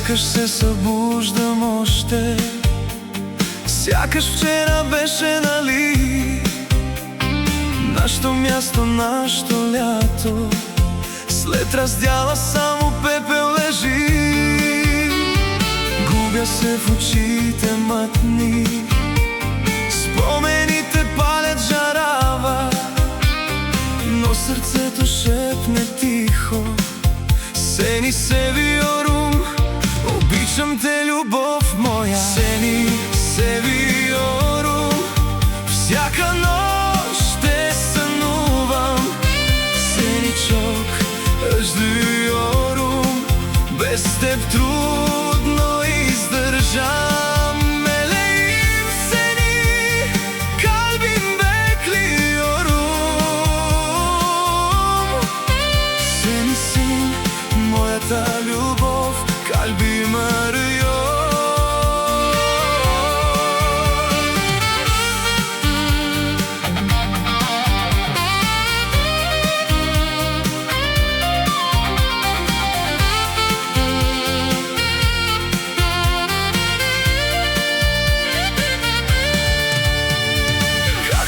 Сякаш се събуждам още, сякаш вчера беше, нали? Нашето място, нашето лято, след раздяла само пепел лежи. Губя се в очите мътни, спомените палят жарава, но сърцето шепне тихо: Сени Севиорум, обичам те, любов моя. Сени Севиорум, всяка нощ те сънувам. Сеничок, Özlüyorum, без теб трудно издържам. Meleğim seni, kalbim bekliyorum. Sensin моята любов, kalbim arıyor.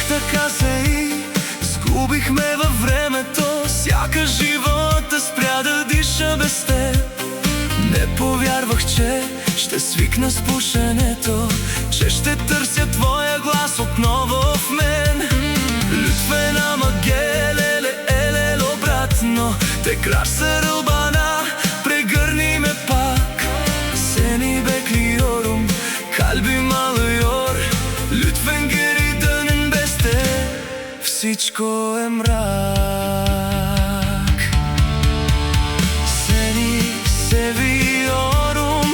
Така се и сгубихме във времето, сякаш живота спря да диша без теб. Не повярвах, че ще свикна с пушенето, че ще търся твоя глас отново в мен. Lütfen ama gel hele el el obratno, tekrar sarıl bana, pregърни ме пак. Seni bekliyorum, kalbim ağlıyor. Lütfen geri dönün, без теб всичко е мрак. Seni seviyorum,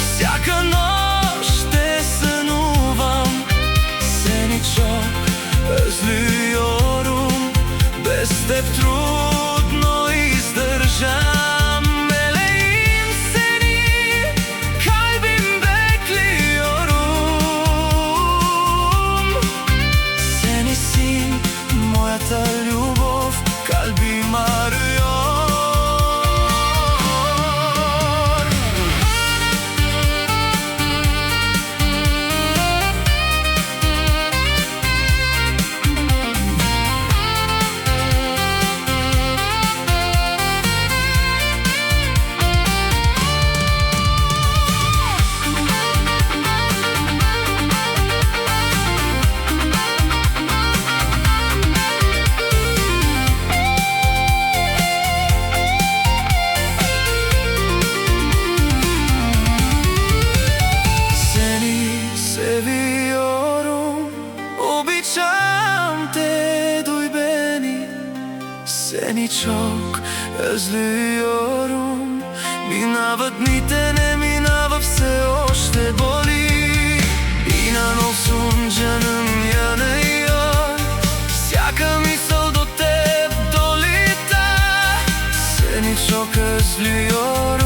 всяка нощ те сънувам. Seni çok özlüyorum, без теб трудно издържам. Meleğim seni, kalbim bekliyorum. Senisin моята любов, kalbim arıyor. Обичам те, дуй бени. Seni çok özlüyorum. Minavат дните, не минава, все още боли. İnan olsun canım yanıyor, всяка мисъл до теб долита. Seni çok özlüyorum.